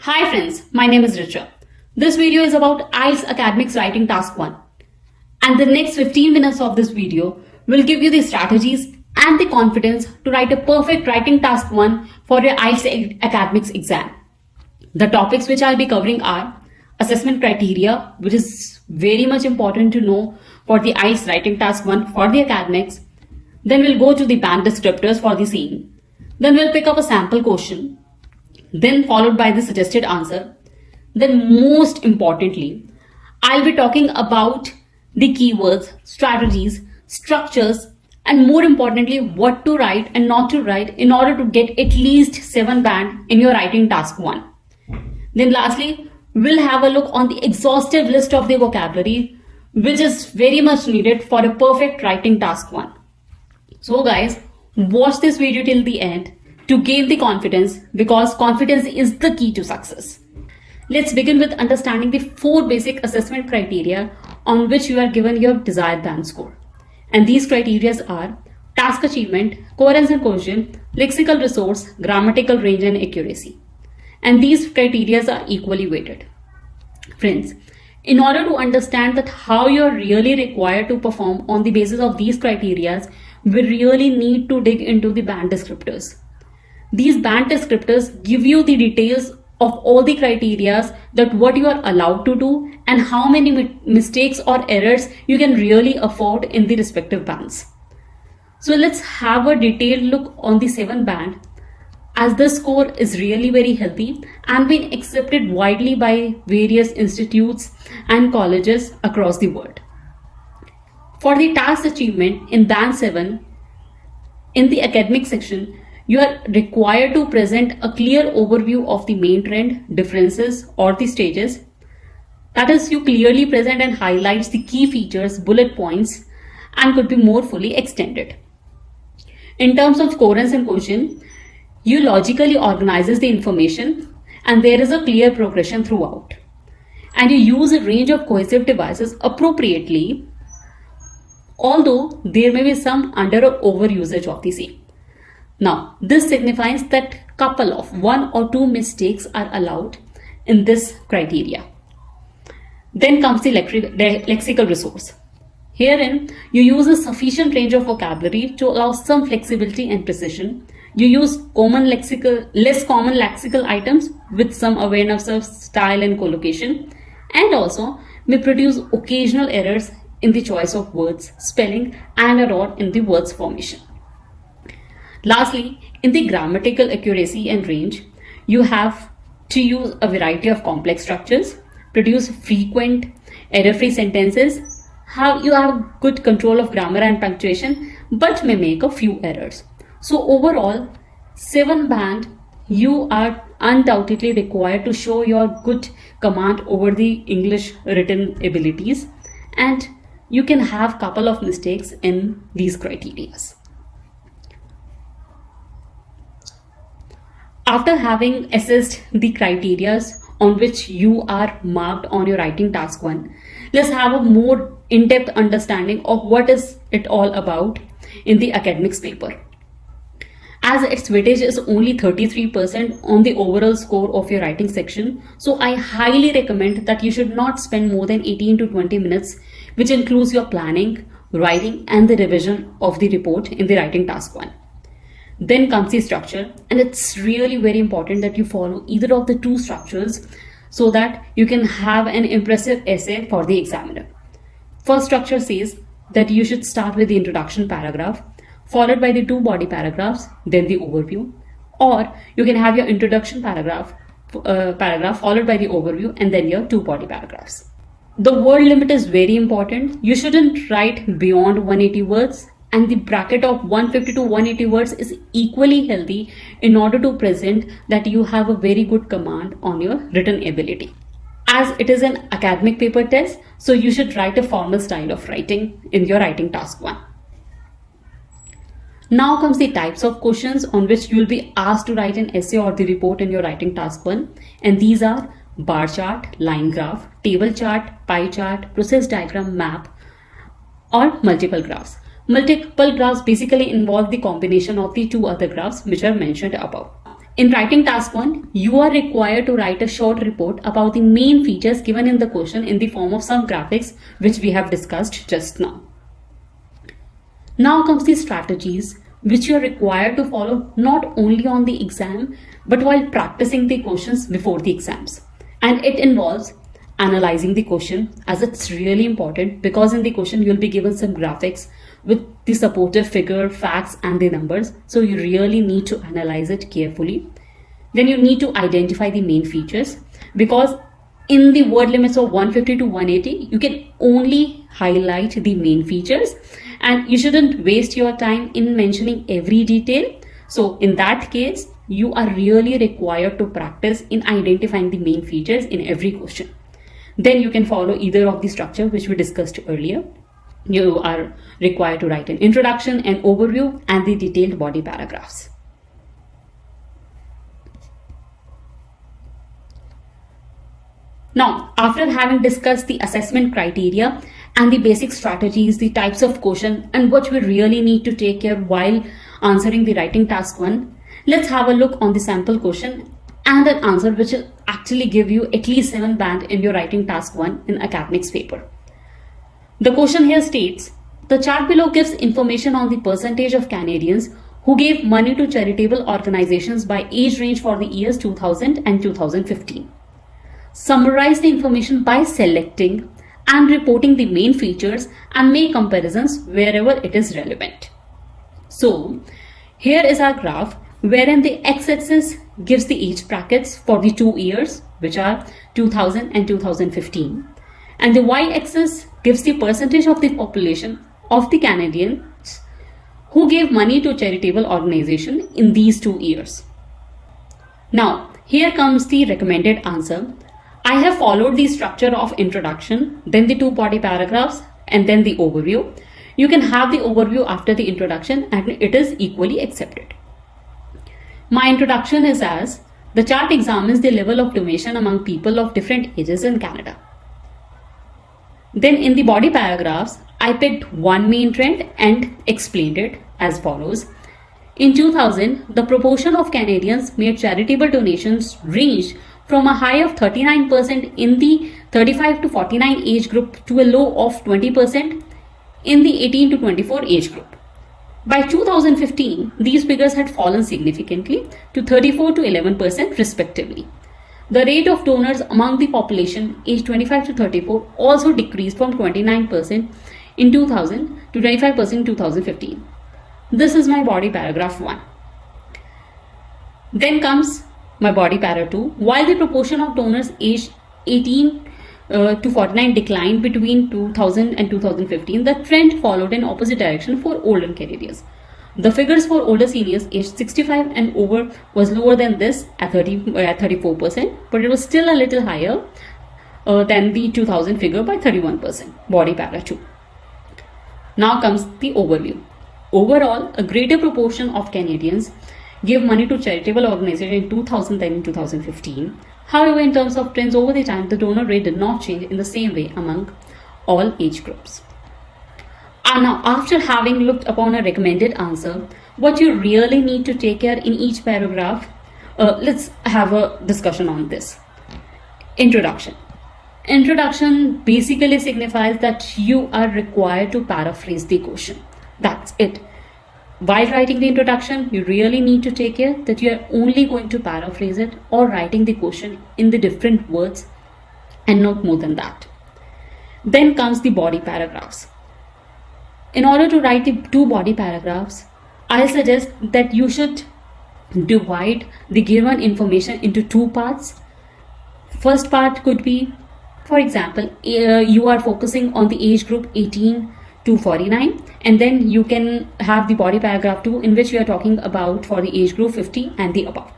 Hi friends, my name is Richa. This video is about IELTS Academics Writing Task 1. And the next 15 minutes of this video will give you the strategies and the confidence to write a perfect writing task 1 for your IELTS Academics exam. The topics which I'll be covering are assessment criteria, which is very much important to know for the IELTS Writing Task 1 for the academics. Then we'll go to the band descriptors for the same. Then we'll pick up a sample question, then followed by the suggested answer. Then most importantly, I'll be talking about the keywords, strategies, structures, and more importantly, what to write and not to write in order to get at least 7 band in your writing task 1. Then lastly, we'll have a look on the exhaustive list of the vocabulary, which is very much needed for a perfect writing task 1. So guys, watch this video till the end to gain the confidence, because confidence is the key to success. Let's begin with understanding the 4 basic assessment criteria on which you are given your desired band score. And these criteria are task achievement, coherence and cohesion, lexical resource, grammatical range and accuracy. And these criteria are equally weighted. Friends, in order to understand that how you are really required to perform on the basis of these criteria, we really need to dig into the band descriptors. These band descriptors give you the details of all the criteria, that what you are allowed to do and how many mistakes or errors you can really afford in the respective bands. So let's have a detailed look on the 7 band, as the score is really very healthy and been accepted widely by various institutes and colleges across the world. For the task achievement in band 7, in the academic section, you are required to present a clear overview of the main trend, differences or the stages. That is, you clearly present and highlights the key features, bullet points, and could be more fully extended. In terms of coherence and cohesion, you logically organizes the information and there is a clear progression throughout. And you use a range of cohesive devices appropriately, although there may be some under or over usage of the same. Now, this signifies that couple of 1 or 2 mistakes are allowed in this criteria. Then comes the lexical resource. Herein, you use a sufficient range of vocabulary to allow some flexibility and precision. You use less common lexical items with some awareness of style and collocation, and also may produce occasional errors in the choice of words, spelling, and error in the words formation. Lastly, in the grammatical accuracy and range, you have to use a variety of complex structures, produce frequent error-free sentences, you have good control of grammar and punctuation, but may make a few errors. So overall, 7 band, you are undoubtedly required to show your good command over the English written abilities, and you can have couple of mistakes in these criteria. After having assessed the criteria on which you are marked on your writing task 1, let's have a more in-depth understanding of what is it all about in the academics paper. As its weightage is only 33% on the overall score of your writing section, so I highly recommend that you should not spend more than 18 to 20 minutes, which includes your planning, writing, and the revision of the report in the writing task 1. Then comes the structure, and it's really very important that you follow either of the 2 structures so that you can have an impressive essay for the examiner. First structure says that you should start with the introduction paragraph, followed by the 2 body paragraphs, then the overview, or you can have your introduction paragraph followed by the overview and then your 2 body paragraphs. The word limit is very important. You shouldn't write beyond 180 words, and the bracket of 150 to 180 words is equally healthy in order to present that you have a very good command on your written ability. As it is an academic paper test, so you should write a formal style of writing in your writing task 1. Now comes the types of questions on which you will be asked to write an essay or the report in your writing task 1, and these are bar chart, line graph, table chart, pie chart, process diagram, map, or multiple graphs. Multiple graphs basically involve the combination of the 2 other graphs which are mentioned above. In writing task 1, you are required to write a short report about the main features given in the question in the form of some graphics which we have discussed just now. Now comes the strategies which you are required to follow not only on the exam but while practicing the questions before the exams. And it involves analyzing the question, as it's really important because in the question you'll be given some graphics with the supportive figure, facts and the numbers. So you really need to analyze it carefully. Then you need to identify the main features, because in the word limits of 150 to 180, you can only highlight the main features and you shouldn't waste your time in mentioning every detail. So in that case, you are really required to practice in identifying the main features in every question. Then you can follow either of the structure which we discussed earlier. You are required to write an introduction, an overview, and the detailed body paragraphs. Now, after having discussed the assessment criteria and the basic strategies, the types of question, and what we really need to take care while answering the writing task 1, let's have a look on the sample question and an answer which will actually give you at least 7 band in your writing task 1 in academics paper. The question here states, the chart below gives information on the percentage of Canadians who gave money to charitable organizations by age range for the years 2000 and 2015. Summarize the information by selecting and reporting the main features and make comparisons wherever it is relevant. So, here is our graph wherein the x-axis gives the age brackets for the 2 years, which are 2000 and 2015, and the y-axis gives the percentage of the population of the Canadians who gave money to charitable organization in these 2 years. Now, here comes the recommended answer. I have followed the structure of introduction, then the 2 body paragraphs, and then the overview. You can have the overview after the introduction and it is equally accepted. My introduction is as, the chart examines the level of donation among people of different ages in Canada. Then in the body paragraphs, I picked one main trend and explained it as follows. In 2000, the proportion of Canadians made charitable donations ranged from a high of 39% in the 35 to 49 age group to a low of 20% in the 18 to 24 age group. By 2015, these figures had fallen significantly to 34 to 11% respectively. The rate of donors among the population aged 25 to 34 also decreased from 29% in 2000 to 25% in 2015. This is my body paragraph 1. Then comes my body para 2. While the proportion of donors aged 18 to 49 declined between 2000 and 2015, the trend followed an opposite direction for older Canadians. The figures for older seniors aged 65 and over was lower than this at 34%, but it was still a little higher than the 2000 figure by 31%. Body para 2. Now comes the overview. Overall, a greater proportion of Canadians gave money to charitable organizations in 2000 than in 2015. However, in terms of trends over the time, the donor rate did not change in the same way among all age groups. And now, after having looked upon a recommended answer, what you really need to take care in each paragraph, let's have a discussion on this. Introduction. Introduction basically signifies that you are required to paraphrase the question. That's it. While writing the introduction, you really need to take care that you are only going to paraphrase it or writing the question in the different words and not more than that. Then comes the body paragraphs. In order to write the 2 body paragraphs, I suggest that you should divide the given information into 2 parts. First part could be, for example, you are focusing on the age group 18 to 49, and then you can have the body paragraph 2 in which you are talking about for the age group 50 and the above.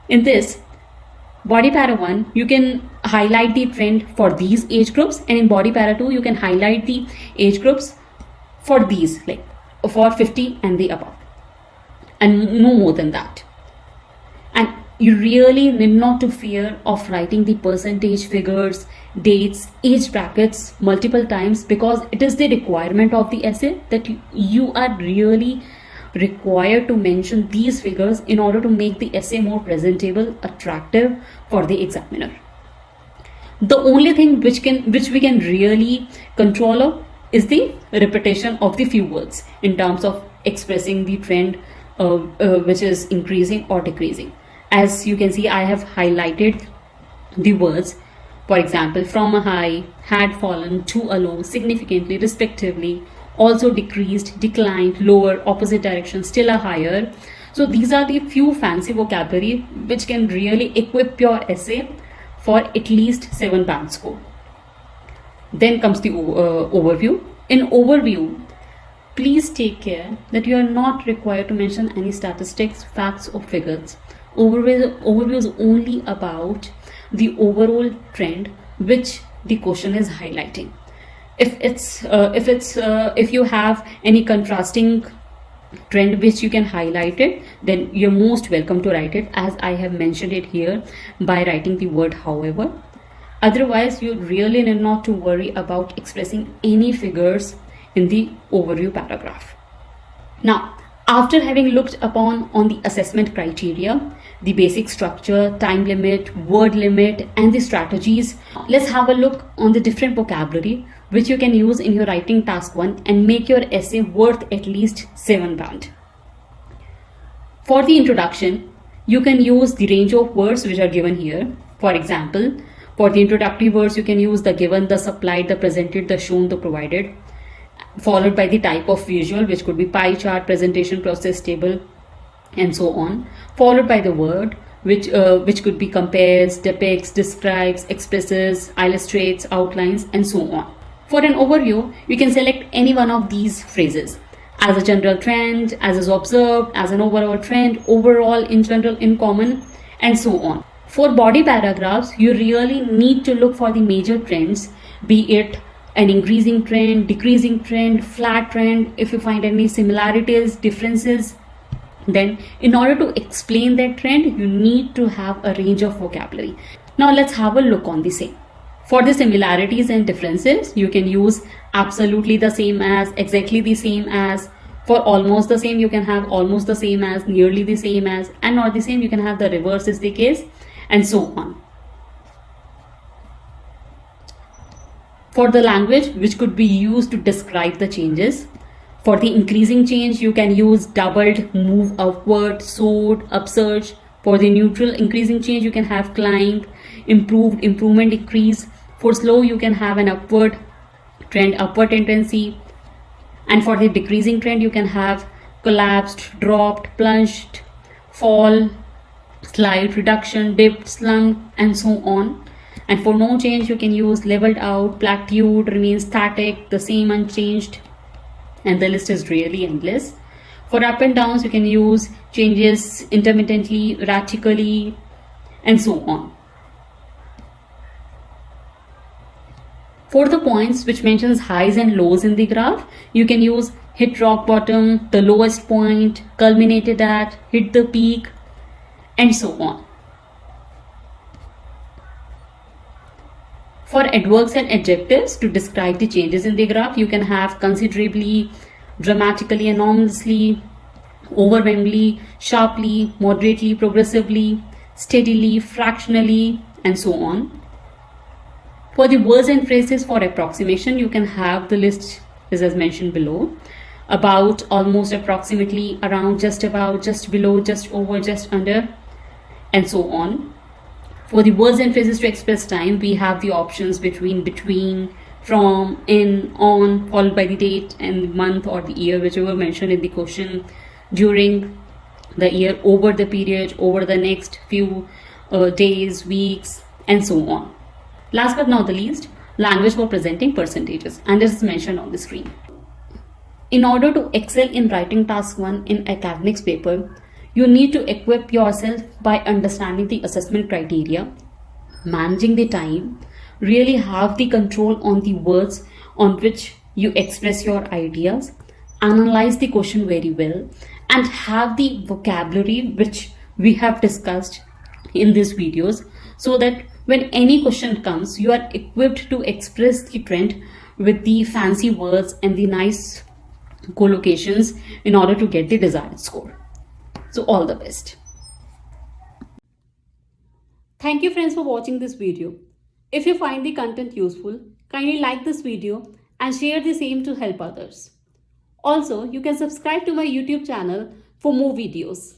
In this body para 1, you can highlight the trend for these age groups, and in body para 2, you can highlight the age groups for these, like for 50 and the above, and no more than that. And you really need not to fear of writing the percentage figures, dates, age brackets multiple times, because it is the requirement of the essay that you are really required to mention these figures in order to make the essay more presentable, attractive for the examiner. The only thing which we can really control is the repetition of the few words in terms of expressing the trend which is increasing or decreasing. As you can see, I have highlighted the words. For example, from a high, had fallen, to a low, significantly, respectively, also decreased, declined, lower, opposite direction, still a higher. So these are the few fancy vocabulary which can really equip your essay for at least 7 band score. Then comes the overview. In overview, please take care that you are not required to mention any statistics, facts or figures. Overview is only about the overall trend which the question is highlighting. If you have any contrasting trend which you can highlight it, then you're most welcome to write it, as I have mentioned it here by writing the word however. Otherwise, you really need not to worry about expressing any figures in the overview paragraph. Now, after having looked upon on the assessment criteria, the basic structure, time limit, word limit, and the strategies, let's have a look on the different vocabulary which you can use in your writing task 1 and make your essay worth at least 7 band. For the introduction, you can use the range of words which are given here. For example, for the introductory words, you can use the given, the supplied, the presented, the shown, the provided, followed by the type of visual, which could be pie chart, presentation, process, table, and so on, followed by the word, which could be compares, depicts, describes, expresses, illustrates, outlines, and so on. For an overview, you can select any one of these phrases: as a general trend, as is observed, as an overall trend, overall, in general, in common, and so on. For body paragraphs, you really need to look for the major trends, be it an increasing trend, decreasing trend, flat trend. If you find any similarities, differences, then in order to explain that trend, you need to have a range of vocabulary. Now let's have a look on the same. For the similarities and differences, you can use absolutely the same as, exactly the same as. For almost the same, you can have almost the same as, nearly the same as, and not the same, you can have the reverse is the case, and so on. For the language which could be used to describe the changes, for the increasing change, you can use doubled, move upward, soared, upsurge. For the neutral increasing change, you can have climbed, improved, improvement, decrease. For slow, you can have an upward trend, upward tendency. And for the decreasing trend, you can have collapsed, dropped, plunged, fall, slide, reduction, dipped, slung, and so on. And for no change, you can use leveled out, plateaued, remains static, the same, unchanged, and the list is really endless. For up and downs, you can use changes intermittently, erratically, and so on. For the points which mentions highs and lows in the graph, you can use hit rock bottom, the lowest point, culminated at, hit the peak, and so on. For adverbs and adjectives to describe the changes in the graph, you can have considerably, dramatically, enormously, overwhelmingly, sharply, moderately, progressively, steadily, fractionally, and so on. For the words and phrases for approximation, you can have the list is as mentioned below: about, almost, approximately, around, just about, just below, just over, just under, and so on. For the words and phrases to express time, we have the options between, from, in, on, followed by the date and month or the year, whichever mentioned in the question, during the year, over the period, over the next few days, weeks, and so on. Last but not the least, language for presenting percentages, and this is mentioned on the screen. In order to excel in writing task 1 in academics paper, you need to equip yourself by understanding the assessment criteria, managing the time, really have the control on the words on which you express your ideas, analyze the question very well, and have the vocabulary which we have discussed in these videos, so that when any question comes, you are equipped to express the trend with the fancy words and the nice collocations in order to get the desired score. So all the best. Thank you friends for watching this video. If you find the content useful, kindly like this video and share the same to help others. Also, you can subscribe to my YouTube channel for more videos.